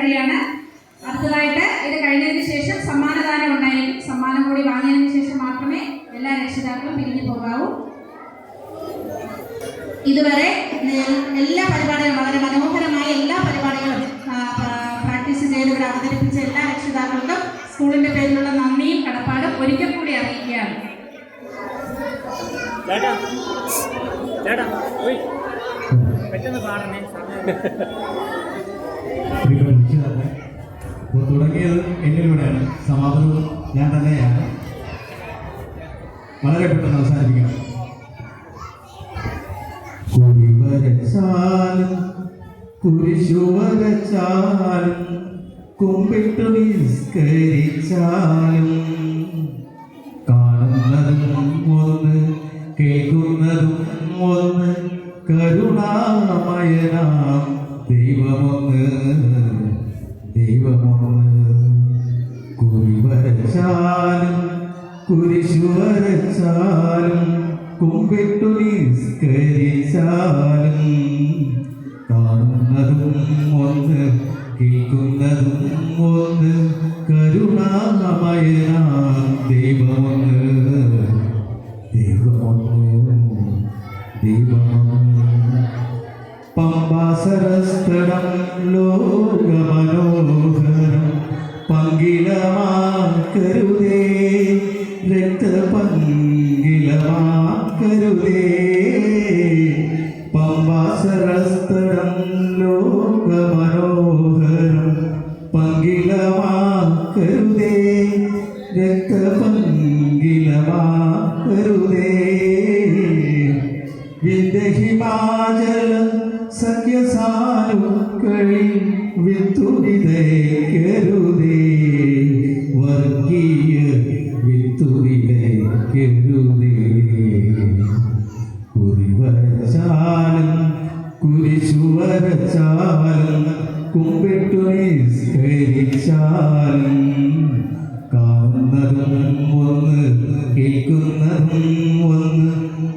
കഴിയാണ്. അടുത്തതായിട്ട് ഇത് കഴിഞ്ഞതിന് ശേഷം സമ്മാനദാനം ഉണ്ടായിരിക്കും. സമ്മാനം കൂടി വാങ്ങിയതിന് ശേഷം മാത്രമേ എല്ലാ രക്ഷിതാക്കളും പിരിഞ്ഞു പോകാവൂ. ഇതുവരെ എല്ലാ പരിപാടികളും വളരെ മനോഹരമായ എല്ലാ പരിപാടികളും പ്രാക്ടീസ് ചെയ്ത് ഇവിടെ അവതരിപ്പിച്ച എല്ലാ രക്ഷിതാക്കൾക്കും സ്കൂളിന്റെ പേരിലുള്ള നന്ദിയും കടപ്പാടും ഒരിക്കൽ കൂടി അറിയിക്കുകയാണ്. തുടങ്ങിയത് എന്നിലൂടെയാണ്, സമാപനവും ഞാൻ തന്നെയാണ്. വളരെ പെട്ടെന്ന് അവസാനിപ്പിക്കണം. കുടിവരച്ചാലും കുരിശുവരച്ചാലും കുമ്പിട്ടു നിസ്കരിച്ചാലും കാണുന്നതും ഒന്ന് കേൾക്കുന്നതും ഒന്ന് കരുണാമയനാം ദൈവമൊന്ന് കുരിവരച്ചാലും കുരിശുവരച്ചാലും കുമ്പിട്ടു നിസ്കരിച്ചാലും കാണുന്നതും ഒന്ന് കേൾക്കുന്നതും ഒന്ന് കരുണാമയനാം ദൈവമൊന്ന് പമ്പാസരസ്ഥലം ലോകമനോഹരം പങ്കിലമാക്കരുതേ, രക്തപങ്കിലമാക്കരുതേ. പമ്പാസരസ്ഥലം ലോകമനോഹരം പങ്കിലമാക്കരുതേ, രക്തപങ്കിലമാക്കരുതേ. വിന്ധ്യഹിമാചലം സഖ്യസാനുക്കളിൽ വിത്തുവിതയ്ക്കരുതേ, വർഗീയ വിത്തുവിതയ്ക്കരുതേ. കുരിവരച്ചാലും കുരിശുവരച്ചാലും കുമ്പിട്ടു നിസ്കരിച്ചാലും കാണുന്നതും ഒന്ന് കേൾക്കുന്നതും ഒന്ന്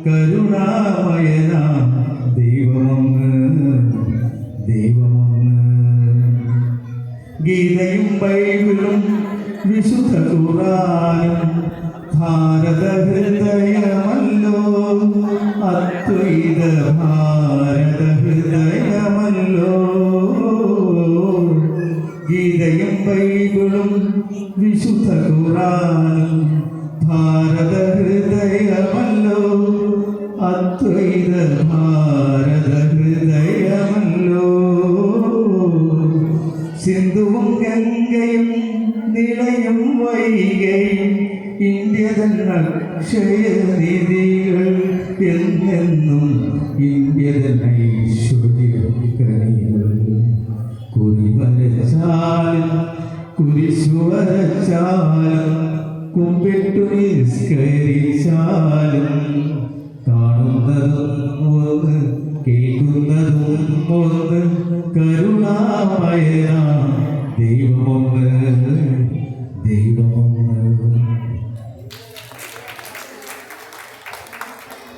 കരുണാമയനാം ദൈവമൊന്ന്. ഗീതയും ബൈബിളും വിശുദ്ധ ഖുർആനും ഭാരത ഹൃദയമല്ലോ, അദ്വൈത ഭാരത ഹൃദയമല്ലോ. ഗീതയും ബൈബിളും വിശുദ്ധ ഖുർആനും ഭാരത ഹൃദയമല്ലോ, അദ്വൈത ഭാരത ഹൃദയമല്ലോ. സിന്ധുവും ഗംഗയും നിളയും വൈകയും ഇന്ത്യ തന്ന അക്ഷയനിധികൾ എന്നെന്നും ഇന്ത്യ തന്ന ഐശ്വര്യക്കണികൾ. കുരിവരച്ചാലും കുരിശുവരച്ചാലും കുമ്പിട്ടു നിസ്കരിച്ചാലും കാണുന്നതും ഒന്ന് കേൾക്കുന്നതും ഒന്ന് കരുണാമയനാം ദൈവമൊന്ന്.